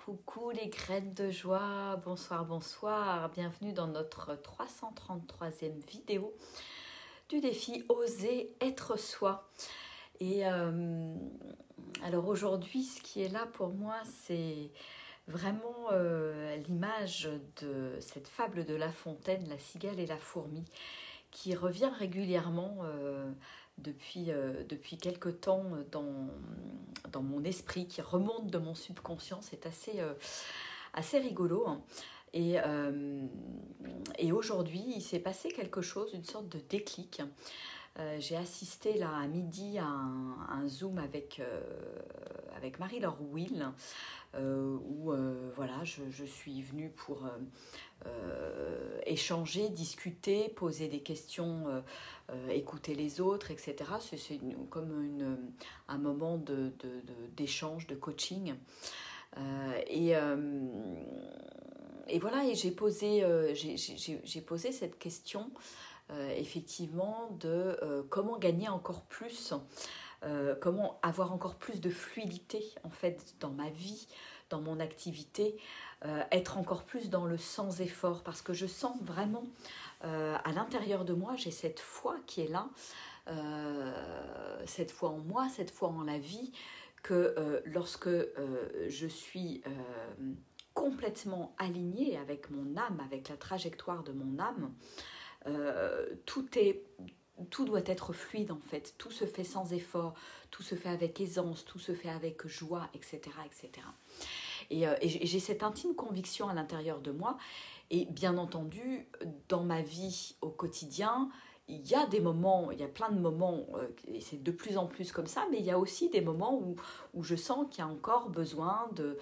Coucou les graines de joie, bonsoir, bonsoir, bienvenue dans notre 333e vidéo du défi Oser être soi. Et alors aujourd'hui, ce qui est là pour moi, c'est vraiment l'image de cette fable de La Fontaine, la cigale et la fourmi, qui revient régulièrement depuis quelque temps dans mon esprit, qui remonte de mon subconscient. C'est assez rigolo, hein. Et aujourd'hui, il s'est passé quelque chose, une sorte de déclic. J'ai assisté là à midi à un Zoom avec Marie-Laure Will, où voilà, je suis venue pour échanger, discuter, poser des questions, écouter les autres, etc. C'est comme un moment d'échange, de coaching. Et voilà, et j'ai posé cette question, effectivement, de comment gagner encore plus, comment avoir encore plus de fluidité en fait dans ma vie, dans mon activité, être encore plus dans le sans effort, parce que je sens vraiment à l'intérieur de moi, j'ai cette foi qui est là, cette foi en moi, cette foi en la vie, que lorsque je suis complètement alignée avec mon âme, avec la trajectoire de mon âme, tout doit être fluide en fait, tout se fait sans effort, tout se fait avec aisance, tout se fait avec joie, etc. etc. Et j'ai cette intime conviction à l'intérieur de moi, et bien entendu, dans ma vie au quotidien, il y a des moments, il y a plein de moments, et c'est de plus en plus comme ça, mais il y a aussi des moments où je sens qu'il y a encore besoin de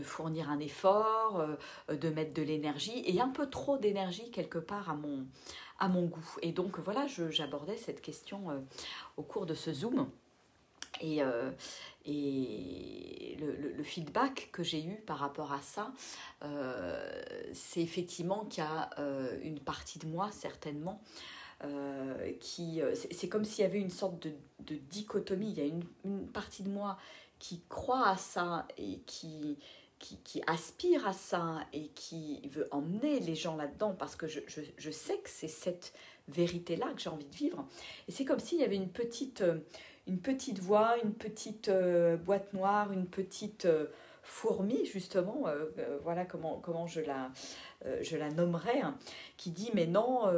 fournir un effort, de mettre de l'énergie, et un peu trop d'énergie quelque part à mon goût. Et donc voilà, j'abordais cette question au cours de ce Zoom. Et le feedback que j'ai eu par rapport à ça, c'est effectivement qu'il y a une partie de moi, certainement, c'est comme s'il y avait une sorte de dichotomie. Il y a une partie de moi qui croit à ça et qui aspire à ça et qui veut emmener les gens là-dedans, parce que je sais que c'est cette vérité-là que j'ai envie de vivre. Et c'est comme s'il y avait une petite voix, une petite boîte noire, une petite fourmi, justement, voilà comment je la nommerais, hein, qui dit mais non,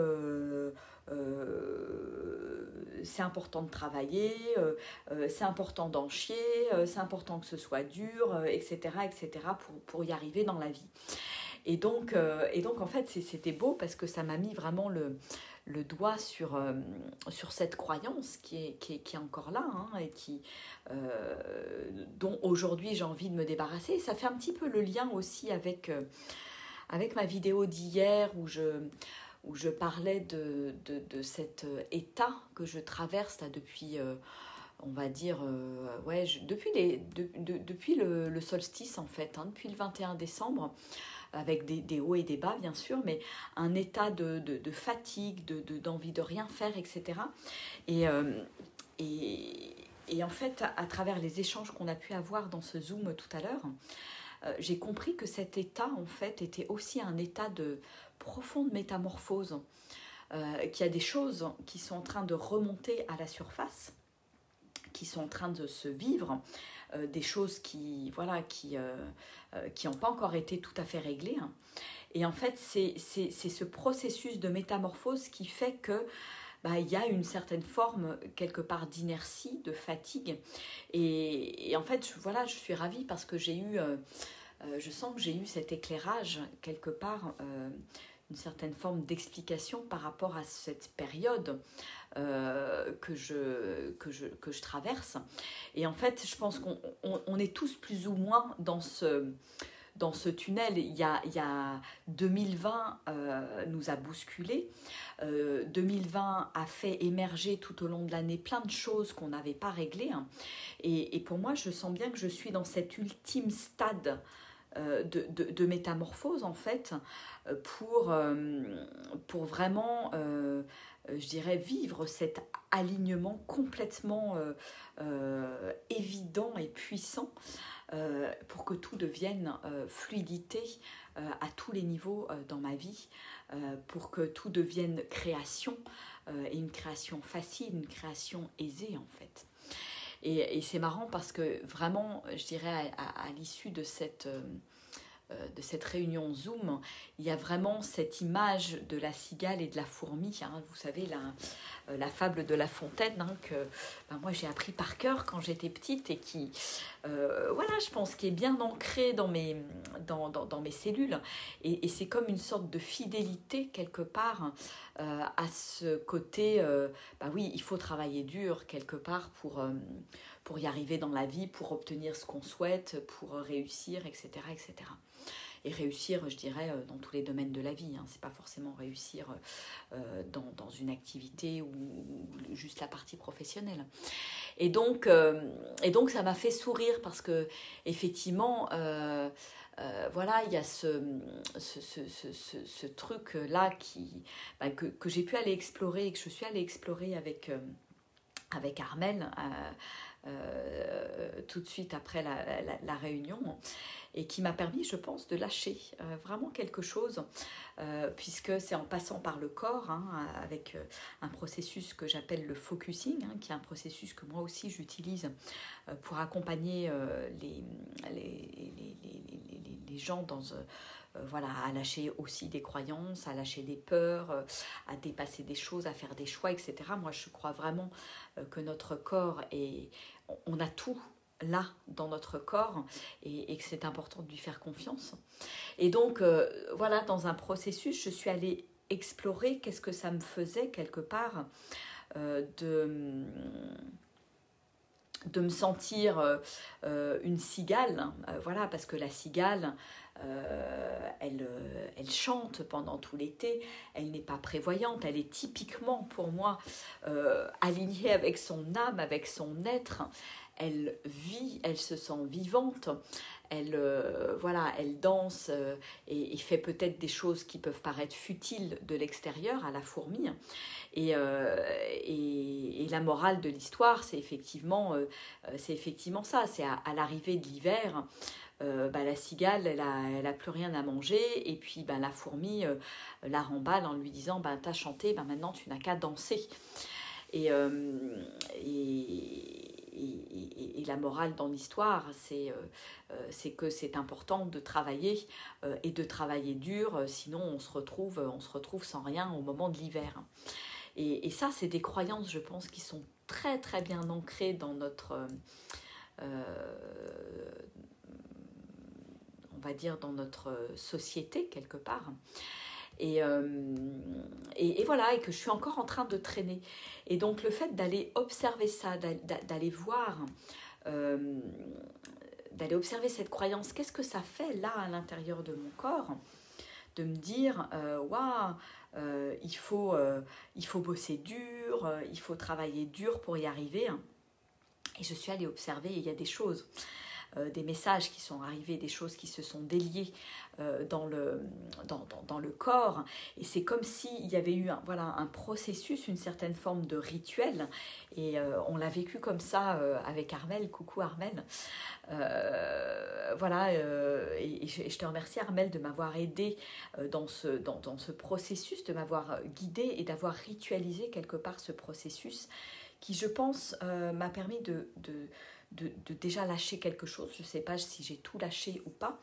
c'est important de travailler, c'est important d'en chier, c'est important que ce soit dur, etc., etc., pour y arriver dans la vie. Et donc en fait, c'était beau, parce que ça m'a mis vraiment le doigt sur cette croyance qui est encore là, hein, et dont aujourd'hui j'ai envie de me débarrasser. Et ça fait un petit peu le lien aussi avec ma vidéo d'hier, où je parlais de cet état que je traverse là depuis, on va dire, depuis le solstice en fait, hein, depuis le 21 décembre, avec des hauts et des bas bien sûr, mais un état de fatigue, d'envie de rien faire, etc. Et en fait, à travers les échanges qu'on a pu avoir dans ce Zoom tout à l'heure, j'ai compris que cet état en fait était aussi un état de profonde métamorphose, qu'il y a des choses qui sont en train de remonter à la surface, qui sont en train de se vivre, des choses qui n'ont pas encore été tout à fait réglées, hein. Et en fait, c'est ce processus de métamorphose qui fait que il y a une certaine forme, quelque part, d'inertie, de fatigue. Et en fait, voilà, je suis ravie, parce que je sens que j'ai eu cet éclairage, quelque part, une certaine forme d'explication par rapport à cette période que je traverse. Et en fait, je pense qu'on est tous plus ou moins dans ce tunnel. Il y a 2020 nous a bousculés. 2020 a fait émerger tout au long de l'année plein de choses qu'on n'avait pas réglées, hein. Et pour moi, je sens bien que je suis dans cet ultime stade de métamorphose en fait, pour vraiment, je dirais, vivre cet alignement complètement évident et puissant, pour que tout devienne fluidité à tous les niveaux dans ma vie, pour que tout devienne création, et une création facile, une création aisée en fait. Et c'est marrant parce que vraiment, je dirais à l'issue de cette réunion Zoom, il y a vraiment cette image de la cigale et de la fourmi, hein, vous savez, la fable de La Fontaine, hein, que moi j'ai appris par cœur quand j'étais petite et qui, voilà, je pense, qui est bien ancrée dans mes cellules. Et c'est comme une sorte de fidélité quelque part à ce côté, oui, il faut travailler dur quelque part pour y arriver dans la vie, pour obtenir ce qu'on souhaite, pour réussir, etc., etc. Et réussir, je dirais, dans tous les domaines de la vie. Hein. C'est pas forcément réussir dans une activité ou juste la partie professionnelle. Et donc ça m'a fait sourire parce que effectivement, voilà, il y a ce truc-là que j'ai pu aller explorer et que je suis allée explorer avec Armelle tout de suite après la réunion, et qui m'a permis, je pense, de lâcher vraiment quelque chose, puisque c'est en passant par le corps, hein, avec un processus que j'appelle le focusing, hein, qui est un processus que moi aussi j'utilise pour accompagner les gens dans... voilà, à lâcher aussi des croyances, à lâcher des peurs, à dépasser des choses, à faire des choix, etc. Moi, je crois vraiment que notre corps on a tout là dans notre corps et que c'est important de lui faire confiance. Et donc, voilà, dans un processus, je suis allée explorer qu'est-ce que ça me faisait quelque part de me sentir une cigale, voilà, parce que la cigale, elle chante pendant tout l'été, elle n'est pas prévoyante, elle est typiquement pour moi alignée avec son âme, avec son être, elle vit, elle se sent vivante, elle, voilà, elle danse et fait peut-être des choses qui peuvent paraître futiles de l'extérieur à la fourmi. Et la morale de l'histoire, c'est effectivement ça, c'est à l'arrivée de l'hiver, la cigale, elle a plus rien à manger, et puis la fourmi la remballe en lui disant t'as chanté, maintenant tu n'as qu'à danser. Et la morale dans l'histoire, c'est que c'est important de travailler et de travailler dur, sinon on se retrouve sans rien au moment de l'hiver. Et ça, c'est des croyances, je pense, qui sont très très bien ancrées dans notre, on va dire, dans notre société quelque part. Et voilà, et que je suis encore en train de traîner. Et donc le fait d'aller observer ça, d'aller voir, d'aller observer cette croyance, qu'est-ce que ça fait là à l'intérieur de mon corps, de me dire waouh, il faut bosser dur, il faut travailler dur pour y arriver. Et je suis allée observer, et il y a des choses, des messages qui sont arrivés, des choses qui se sont déliées dans le corps, et c'est comme s'il y avait eu un processus, une certaine forme de rituel, et on l'a vécu comme ça avec Armelle. Coucou Armelle, voilà, et je te remercie Armelle de m'avoir aidée dans ce processus, de m'avoir guidée et d'avoir ritualisé quelque part ce processus qui, je pense, m'a permis de déjà lâcher quelque chose. Je ne sais pas si j'ai tout lâché ou pas,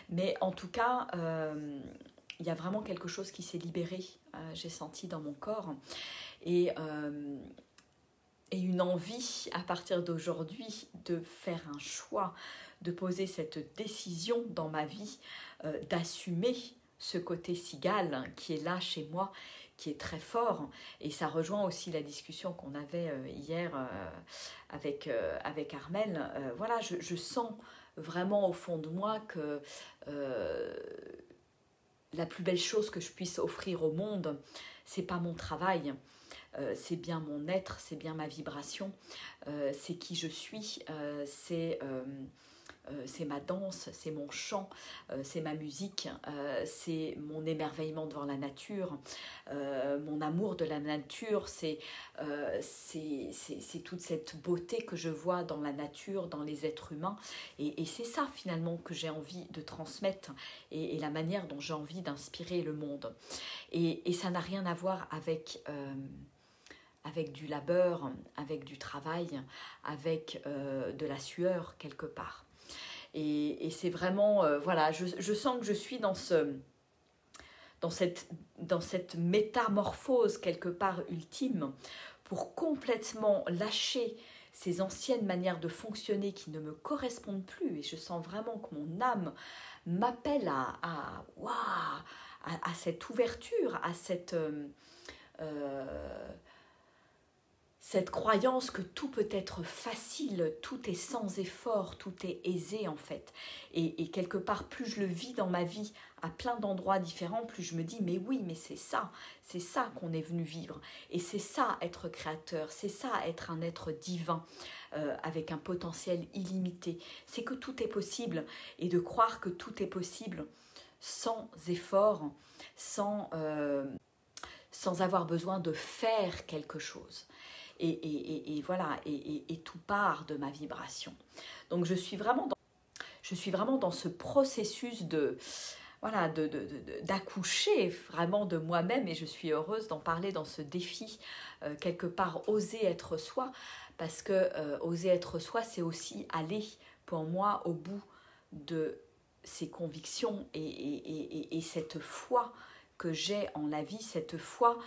mais en tout cas, il y a vraiment quelque chose qui s'est libéré, j'ai senti dans mon corps, et une envie à partir d'aujourd'hui de faire un choix, de poser cette décision dans ma vie, d'assumer ce côté cigale qui est là chez moi, qui est très fort. Et ça rejoint aussi la discussion qu'on avait hier avec Armelle. Voilà, je sens vraiment au fond de moi que la plus belle chose que je puisse offrir au monde, c'est pas mon travail, c'est bien mon être, c'est bien ma vibration, c'est qui je suis, c'est c'est ma danse, c'est mon chant, c'est ma musique, c'est mon émerveillement devant la nature, mon amour de la nature, c'est toute cette beauté que je vois dans la nature, dans les êtres humains. Et c'est ça finalement que j'ai envie de transmettre et la manière dont j'ai envie d'inspirer le monde. Et ça n'a rien à voir avec du labeur, avec du travail, avec de la sueur quelque part. Et c'est vraiment, voilà, je sens que je suis dans cette métamorphose quelque part ultime pour complètement lâcher ces anciennes manières de fonctionner qui ne me correspondent plus. Et je sens vraiment que mon âme m'appelle à cette ouverture, à cette croyance que tout peut être facile, tout est sans effort, tout est aisé en fait. Et quelque part, plus je le vis dans ma vie à plein d'endroits différents, plus je me dis mais oui, mais c'est ça qu'on est venu vivre. Et c'est ça être créateur, c'est ça être un être divin avec un potentiel illimité. C'est que tout est possible et de croire que tout est possible sans effort, sans avoir besoin de faire quelque chose. Et voilà, et tout part de ma vibration. Donc je suis vraiment dans ce processus d'accoucher vraiment de moi-même, et je suis heureuse d'en parler dans ce défi, quelque part oser être soi, parce que oser être soi, c'est aussi aller pour moi au bout de ces convictions et cette foi que j'ai en la vie, cette foi...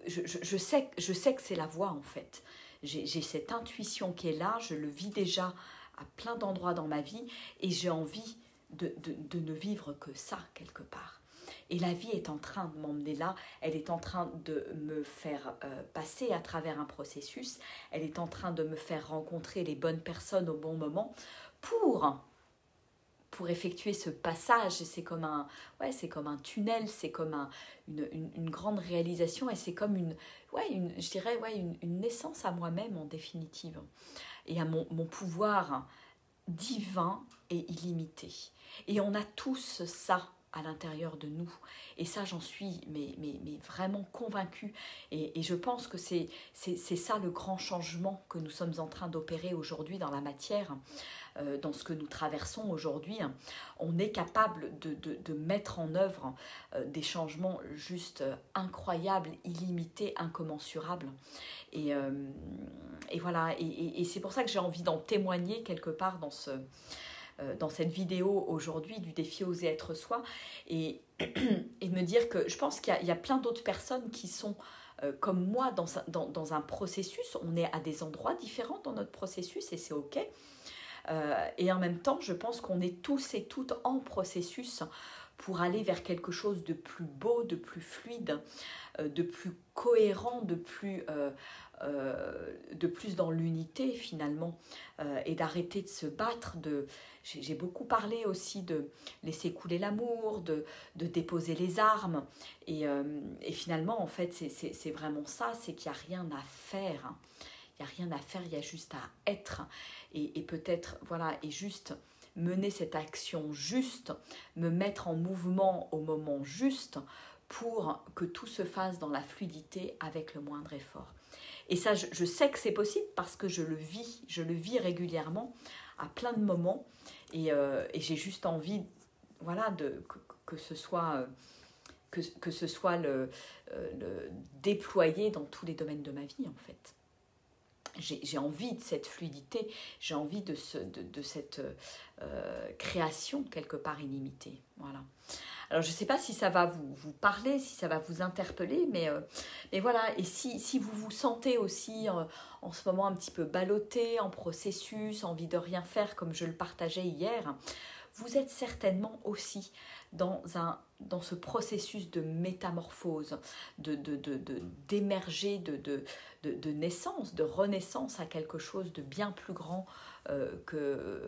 Je sais que c'est la voie en fait. J'ai cette intuition qui est là, je le vis déjà à plein d'endroits dans ma vie et j'ai envie de ne vivre que ça quelque part. Et la vie est en train de m'emmener là, elle est en train de me faire passer à travers un processus, elle est en train de me faire rencontrer les bonnes personnes au bon moment pour effectuer ce passage. C'est comme un tunnel, c'est comme une grande réalisation et c'est comme une naissance à moi-même en définitive et à mon pouvoir divin et illimité. Et on a tous ça à l'intérieur de nous. Et ça, j'en suis mais vraiment convaincue. Et je pense que c'est ça le grand changement que nous sommes en train d'opérer aujourd'hui dans la matière, dans ce que nous traversons aujourd'hui. On est capable de mettre en œuvre des changements juste incroyables, illimités, incommensurables. Et voilà, et c'est pour ça que j'ai envie d'en témoigner quelque part dans cette vidéo aujourd'hui du défi Oser être soi et de me dire que je pense qu'il y a plein d'autres personnes qui sont comme moi dans un processus. On est à des endroits différents dans notre processus et c'est ok. Et en même temps, je pense qu'on est tous et toutes en processus pour aller vers quelque chose de plus beau, de plus fluide, de plus cohérent, de plus dans l'unité finalement, et d'arrêter de se battre. J'ai beaucoup parlé aussi de laisser couler l'amour, de déposer les armes, et finalement en fait c'est vraiment ça, c'est qu'il n'y a rien à faire. Il n'y a rien à faire, il y a juste à être. Et peut-être, voilà, et juste mener cette action juste, me mettre en mouvement au moment juste pour que tout se fasse dans la fluidité avec le moindre effort. Et ça, je sais que c'est possible parce que je le vis régulièrement à plein de moments. Et j'ai juste envie, voilà, que ce soit le déployé dans tous les domaines de ma vie, en fait. J'ai envie de cette fluidité, j'ai envie de cette création quelque part illimitée. Voilà. Alors je ne sais pas si ça va vous parler, si ça va vous interpeller, mais voilà. Et si vous vous sentez aussi en ce moment un petit peu ballotté, en processus, envie de rien faire comme je le partageais hier, vous êtes certainement aussi dans ce processus de métamorphose, d'émerger, de naissance, de renaissance à quelque chose de bien plus grand que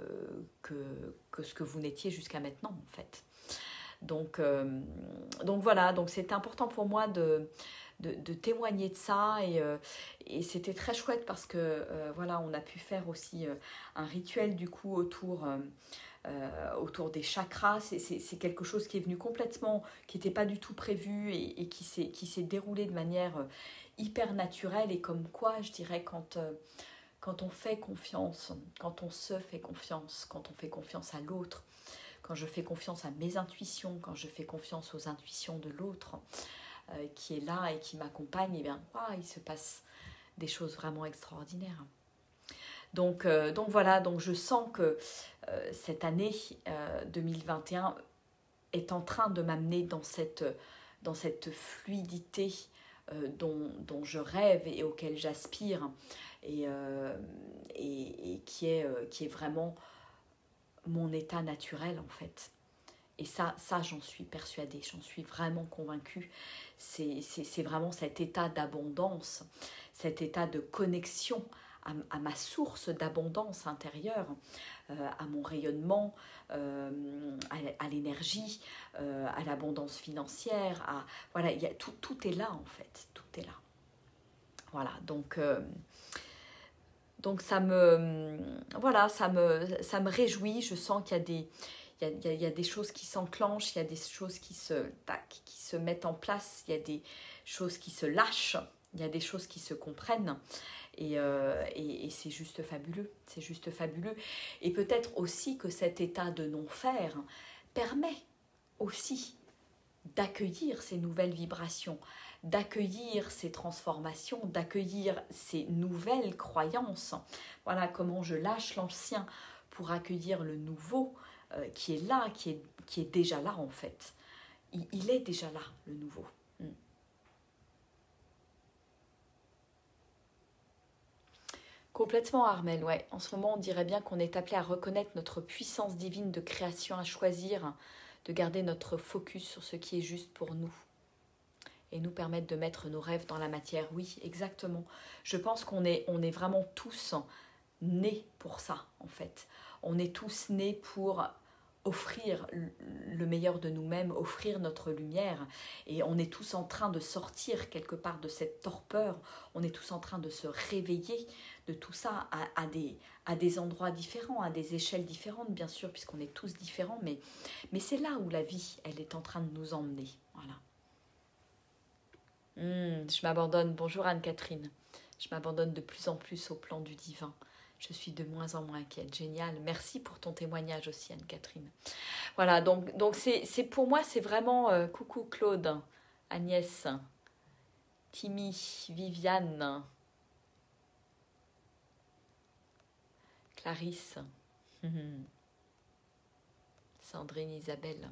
ce que vous n'étiez jusqu'à maintenant en fait. Donc voilà, donc c'est important pour moi de témoigner de ça et c'était très chouette parce que voilà, on a pu faire aussi un rituel du coup autour des chakras. C'est quelque chose qui est venu complètement, qui n'était pas du tout prévu et qui s'est déroulé de manière hyper naturelle et comme quoi je dirais quand on fait confiance, quand on se fait confiance, quand on fait confiance à l'autre, quand je fais confiance à mes intuitions, quand je fais confiance aux intuitions de l'autre qui est là et qui m'accompagne, et bien il se passe des choses vraiment extraordinaires. Donc voilà, donc je sens que cette année 2021 est en train de m'amener dans cette fluidité dont je rêve et auquel j'aspire et qui est vraiment mon état naturel en fait. Et ça j'en suis persuadée, j'en suis vraiment convaincue. C'est vraiment cet état d'abondance, cet état de connexion à ma source d'abondance intérieure, à mon rayonnement, à l'énergie, à l'abondance financière. Voilà, tout est là en fait, tout est là. Voilà, donc ça me réjouit. Je sens qu'il y a des choses qui s'enclenchent, il y a des choses qui se mettent en place, il y a des choses qui se lâchent, il y a des choses qui se comprennent. Et c'est juste fabuleux, c'est juste fabuleux. Et peut-être aussi que cet état de non-faire permet aussi d'accueillir ces nouvelles vibrations, d'accueillir ces transformations, d'accueillir ces nouvelles croyances. Voilà comment je lâche l'ancien pour accueillir le nouveau qui est là, qui est déjà là en fait. Il est déjà là, le nouveau. Complètement, Armel, ouais. En ce moment, on dirait bien qu'on est appelé à reconnaître notre puissance divine de création, à choisir de garder notre focus sur ce qui est juste pour nous et nous permettre de mettre nos rêves dans la matière. Oui, exactement. Je pense qu'on est vraiment tous nés pour ça, en fait. On est tous nés pour offrir le meilleur de nous-mêmes, offrir notre lumière. Et on est tous en train de sortir quelque part de cette torpeur. On est tous en train de se réveiller de tout ça à des endroits différents, à des échelles différentes, bien sûr, puisqu'on est tous différents. Mais c'est là où la vie, elle est en train de nous emmener. Voilà. Je m'abandonne. Bonjour Anne-Catherine. Je m'abandonne de plus en plus au plan du divin. Je suis de moins en moins inquiète. Génial. Merci pour ton témoignage aussi, Anne-Catherine. Voilà, donc c'est pour moi, c'est vraiment... coucou Claude, Agnès, Timmy, Viviane, Clarisse, Sandrine, Isabelle.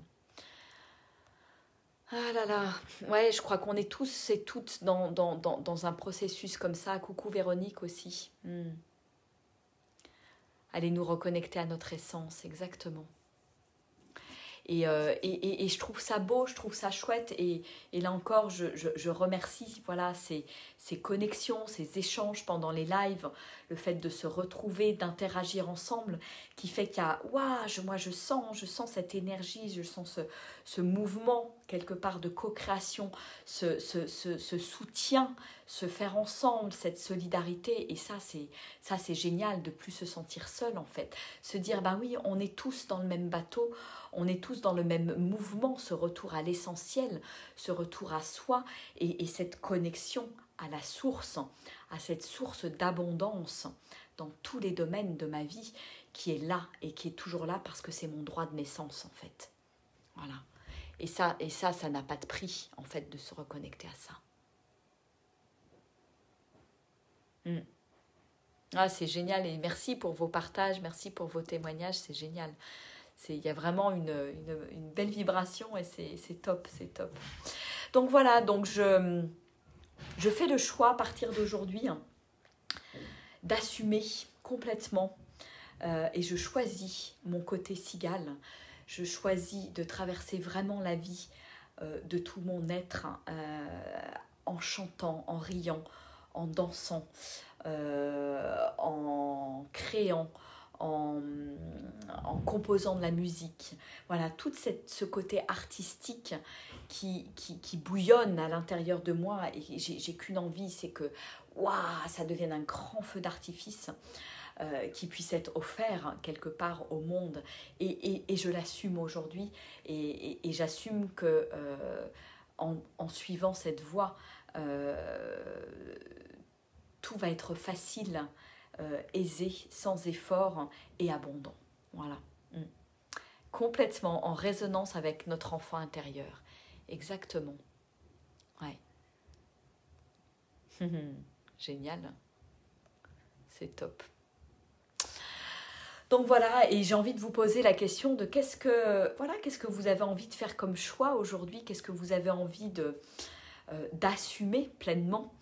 Ah là là, ouais, je crois qu'on est tous et toutes dans un processus comme ça. Coucou Véronique aussi. Allez nous reconnecter à notre essence, exactement. Et je trouve ça beau, je trouve ça chouette. Et là encore, je remercie voilà, ces connexions, ces échanges pendant les lives, le fait de se retrouver, d'interagir ensemble, qui fait qu'il y a, moi je sens cette énergie, je sens ce mouvement quelque part de co-création, ce soutien, se faire ensemble, cette solidarité. Et ça c'est génial de plus se sentir seul en fait. Se dire, oui, on est tous dans le même bateau, on est tous dans le même mouvement, ce retour à l'essentiel, ce retour à soi et cette connexion à la source, à cette source d'abondance dans tous les domaines de ma vie qui est là et qui est toujours là parce que c'est mon droit de naissance en fait. Voilà. Et ça n'a pas de prix en fait de se reconnecter à ça. C'est génial et merci pour vos partages, merci pour vos témoignages, c'est génial. Il y a vraiment une belle vibration et c'est top, c'est top. Donc voilà, donc je fais le choix à partir d'aujourd'hui d'assumer complètement et je choisis mon côté cigale. Je choisis de traverser vraiment la vie de tout mon être en chantant, en riant, en dansant, en créant, en, en composant de la musique. Voilà, tout ce côté artistique qui bouillonne à l'intérieur de moi, et j'ai qu'une envie, c'est que waouh, ça devienne un grand feu d'artifice qui puisse être offert quelque part au monde. Et je l'assume aujourd'hui, et j'assume que en suivant cette voie, tout va être facile, aisé, sans effort et abondant. Voilà. Complètement en résonance avec notre enfant intérieur. Exactement. Ouais. Génial. C'est top. Donc voilà, et j'ai envie de vous poser la question de qu'est-ce que vous avez envie de faire comme choix aujourd'hui, qu'est-ce que vous avez envie d'assumer pleinement,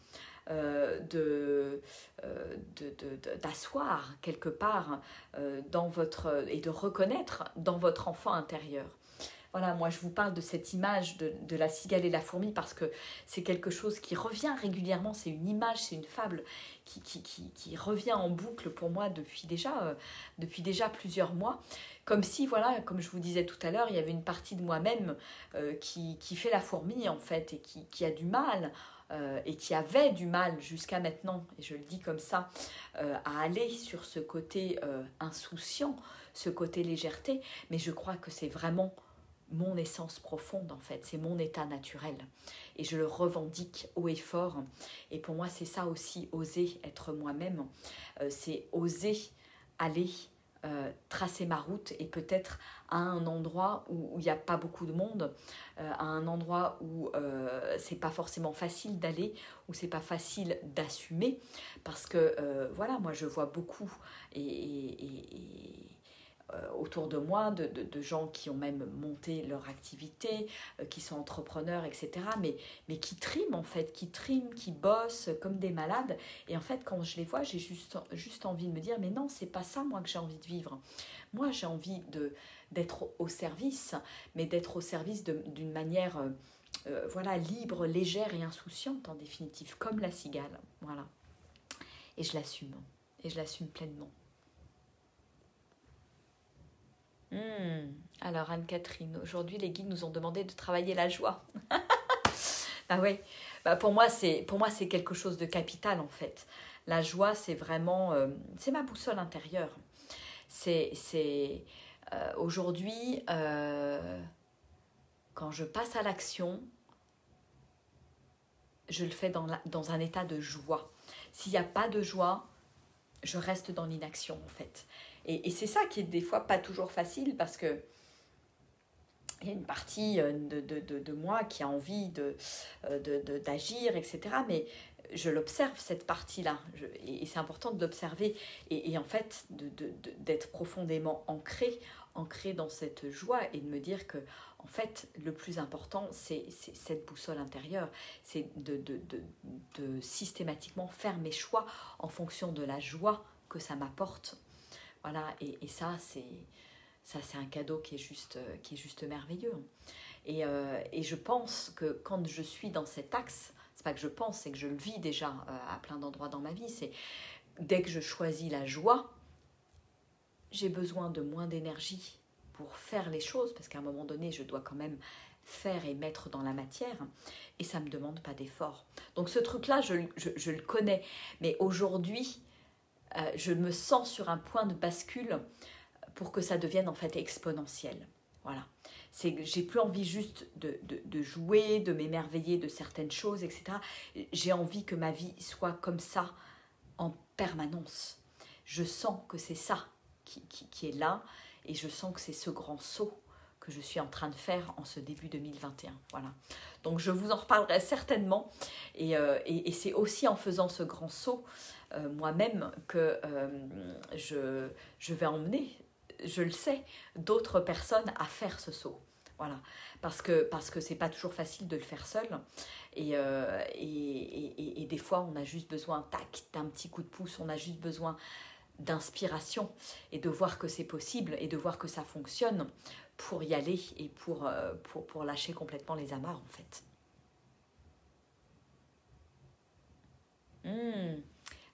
d'asseoir quelque part dans votre, et de reconnaître dans votre enfant intérieur. Voilà, moi je vous parle de cette image de la cigale et la fourmi parce que c'est quelque chose qui revient régulièrement, c'est une image, c'est une fable qui revient en boucle pour moi depuis déjà plusieurs mois. Comme si, voilà, comme je vous disais tout à l'heure, il y avait une partie de moi-même qui fait la fourmi en fait, et qui a du mal, et qui avait du mal jusqu'à maintenant, et je le dis comme ça, à aller sur ce côté insouciant, ce côté légèreté, mais je crois que c'est vraiment mon essence profonde en fait, c'est mon état naturel et je le revendique haut et fort. Et pour moi c'est ça aussi, oser être moi-même, c'est oser aller tracer ma route, et peut-être à un endroit où il n'y a pas beaucoup de monde, à un endroit où c'est pas forcément facile d'aller, où c'est pas facile d'assumer, parce que voilà, moi je vois beaucoup autour de moi de gens qui ont même monté leur activité, qui sont entrepreneurs, etc. Mais qui triment en fait, qui bossent comme des malades. Et en fait, quand je les vois, j'ai juste envie de me dire, mais non, c'est pas ça moi que j'ai envie de vivre. Moi, j'ai envie d'être au service, mais d'être au service d'une manière voilà, libre, légère et insouciante en définitive, comme la cigale. Voilà. Et je l'assume pleinement. Alors Anne-Catherine, aujourd'hui les guides nous ont demandé de travailler la joie. Ah ouais, bah pour moi c'est quelque chose de capital en fait. La joie c'est vraiment, c'est ma boussole intérieure. Aujourd'hui, quand je passe à l'action, je le fais dans un état de joie. S'il n'y a pas de joie, je reste dans l'inaction en fait. Et c'est ça qui est des fois pas toujours facile, parce que il y a une partie de moi qui a envie d'agir, etc. Mais je l'observe, cette partie-là. Et c'est important de l'observer. Et en fait, d'être profondément ancré dans cette joie, et de me dire que, en fait, le plus important, c'est cette boussole intérieure. C'est de systématiquement faire mes choix en fonction de la joie que ça m'apporte. Voilà, et ça, c'est un cadeau qui est juste merveilleux. Et je pense que quand je suis dans cet axe, c'est pas que je pense, c'est que je le vis déjà à plein d'endroits dans ma vie, c'est dès que je choisis la joie, j'ai besoin de moins d'énergie pour faire les choses, parce qu'à un moment donné, je dois quand même faire et mettre dans la matière, et ça ne me demande pas d'effort. Donc ce truc-là, je le connais, mais aujourd'hui, je me sens sur un point de bascule pour que ça devienne en fait exponentiel. Voilà. J'ai plus envie juste de jouer, de m'émerveiller de certaines choses, etc. J'ai envie que ma vie soit comme ça en permanence. Je sens que c'est ça qui est là, et je sens que c'est ce grand saut que je suis en train de faire en ce début 2021. Voilà. Donc je vous en reparlerai certainement, et c'est aussi en faisant ce grand saut moi-même que je vais emmener, je le sais, d'autres personnes à faire ce saut. Voilà, parce que c'est pas toujours facile de le faire seul, et des fois on a juste besoin d'un petit coup de pouce, on a juste besoin d'inspiration, et de voir que c'est possible, et de voir que ça fonctionne, pour y aller, et pour lâcher complètement les amarres en fait.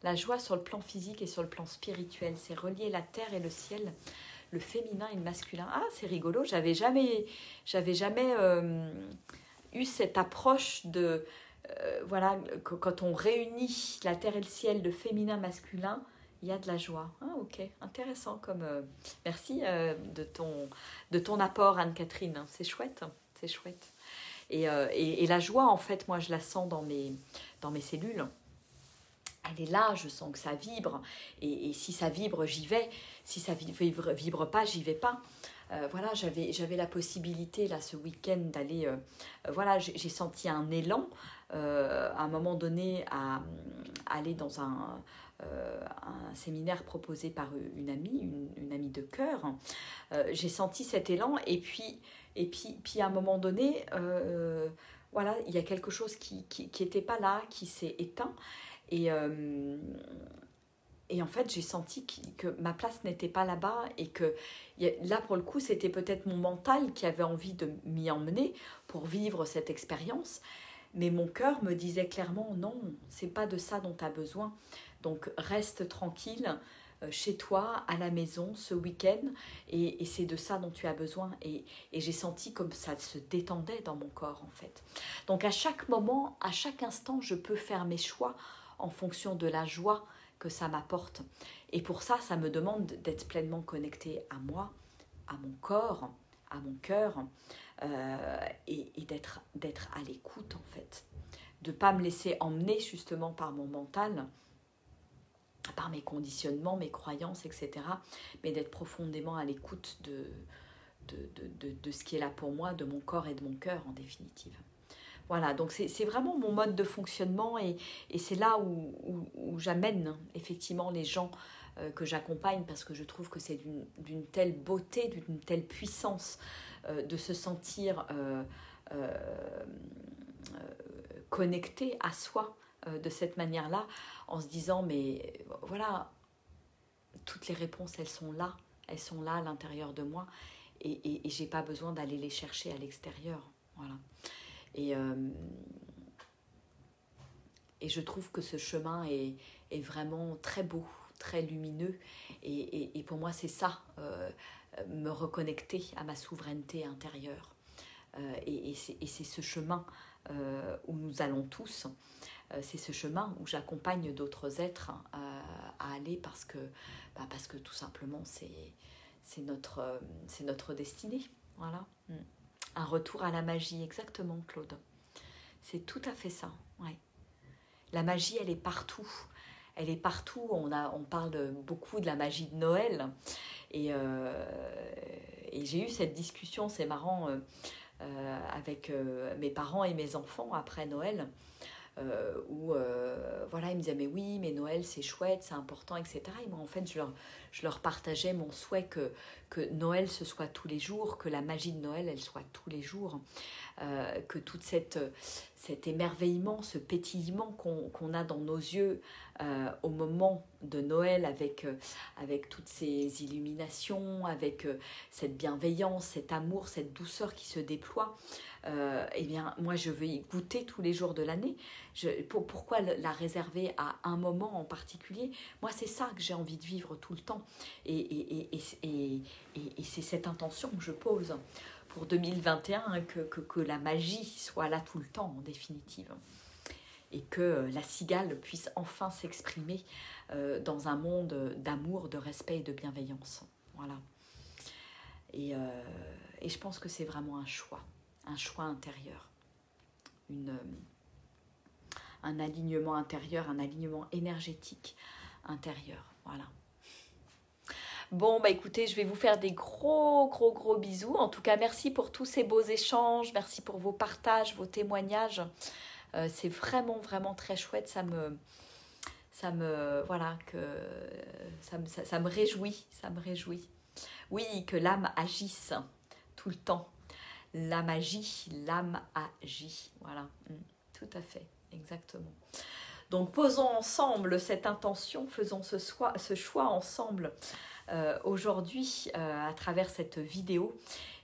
La joie sur le plan physique et sur le plan spirituel, c'est relier la terre et le ciel, le féminin et le masculin. Ah, c'est rigolo, j'avais jamais eu cette approche de... voilà, quand on réunit la terre et le ciel, le féminin, masculin, il y a de la joie. Ah, ok, intéressant comme... merci de ton apport, Anne-Catherine. C'est chouette, c'est chouette. Et la joie, en fait, moi, je la sens dans mes cellules. Elle est là, je sens que ça vibre. Et si ça vibre, j'y vais. Si ça vibre pas, j'y vais pas. Voilà, j'avais la possibilité, là, ce week-end, d'aller... voilà, j'ai senti un élan, à un moment donné, à aller dans un séminaire proposé par une amie de cœur. J'ai senti cet élan et puis à un moment donné, voilà, il y a quelque chose qui était pas là, qui s'est éteint et en fait, j'ai senti que ma place n'était pas là-bas et que là, pour le coup, c'était peut-être mon mental qui avait envie de m'y emmener pour vivre cette expérience. Mais mon cœur me disait clairement, non, c'est pas de ça dont tu as besoin. Donc, reste tranquille chez toi, à la maison, ce week-end. Et c'est de ça dont tu as besoin. Et j'ai senti comme ça se détendait dans mon corps, en fait. Donc, à chaque moment, à chaque instant, je peux faire mes choix en fonction de la joie que ça m'apporte. Et pour ça, ça me demande d'être pleinement connectée à moi, à mon corps, à mon cœur, et d'être à l'écoute, en fait. De ne pas me laisser emmener justement par mon mental, par mes conditionnements, mes croyances, etc. Mais d'être profondément à l'écoute de ce qui est là pour moi, de mon corps et de mon cœur, en définitive. Voilà, donc c'est vraiment mon mode de fonctionnement et c'est là où j'amène effectivement les gens que j'accompagne parce que je trouve que c'est d'une telle beauté, d'une telle puissance de se sentir connecté à soi de cette manière-là en se disant mais voilà, toutes les réponses elles sont là à l'intérieur de moi et j'ai pas besoin d'aller les chercher à l'extérieur. Voilà. Et je trouve que ce chemin est vraiment très beau, très lumineux. Et pour moi, c'est ça, me reconnecter à ma souveraineté intérieure. Et c'est ce chemin où nous allons tous. C'est ce chemin où j'accompagne d'autres êtres à aller parce que tout simplement, c'est notre destinée. Voilà. Un retour à la magie, exactement, Claude. C'est tout à fait ça, ouais. La magie, elle est partout. Elle est partout. On parle beaucoup de la magie de Noël. Et j'ai eu cette discussion, c'est marrant, avec mes parents et mes enfants après Noël. Où voilà, ils me disaient mais oui, mais Noël c'est chouette, c'est important, etc. Et moi en fait je leur partageais mon souhait que Noël ce soit tous les jours, que la magie de Noël elle soit tous les jours, que tout cet émerveillement, ce pétillement qu'on a dans nos yeux au moment de Noël avec toutes ces illuminations, avec cette bienveillance, cet amour, cette douceur qui se déploie. Eh bien, moi, je veux y goûter tous les jours de l'année. Pourquoi la réserver à un moment en particulier? Moi, c'est ça que j'ai envie de vivre tout le temps. Et c'est cette intention que je pose pour 2021, que la magie soit là tout le temps, en définitive. Et que la cigale puisse enfin s'exprimer dans un monde d'amour, de respect et de bienveillance. Voilà. Et je pense que c'est vraiment un choix intérieur, un alignement intérieur, un alignement énergétique intérieur. Voilà. Bon, bah écoutez, je vais vous faire des gros bisous. En tout cas, merci pour tous ces beaux échanges, merci pour vos partages, vos témoignages. C'est vraiment très chouette. Ça me réjouit, Oui, que l'âme agisse tout le temps. La magie, l'âme agit. Voilà, tout à fait, exactement. Donc, posons ensemble cette intention, faisons ce choix ensemble aujourd'hui à travers cette vidéo.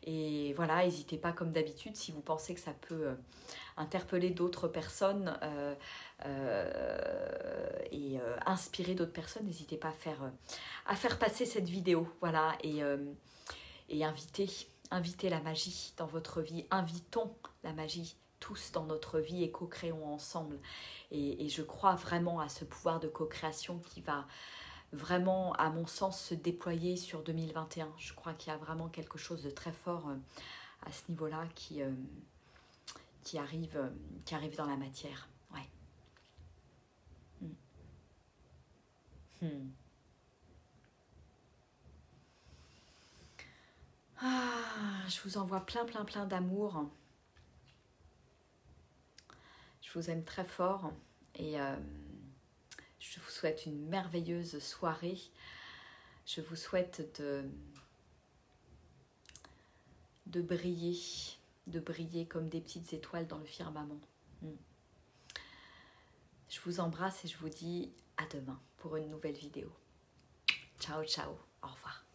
Et voilà, n'hésitez pas comme d'habitude, si vous pensez que ça peut interpeller d'autres personnes et inspirer d'autres personnes, n'hésitez pas à faire passer cette vidéo. Voilà, et invitez la magie dans votre vie, invitons la magie tous dans notre vie et co-créons ensemble. Et je crois vraiment à ce pouvoir de co-création qui va vraiment, à mon sens, se déployer sur 2021. Je crois qu'il y a vraiment quelque chose de très fort à ce niveau-là qui arrive dans la matière. Ouais. Je vous envoie plein d'amour. Je vous aime très fort et je vous souhaite une merveilleuse soirée. Je vous souhaite de briller comme des petites étoiles dans le firmament. Je vous embrasse et je vous dis à demain pour une nouvelle vidéo. Ciao, ciao, au revoir.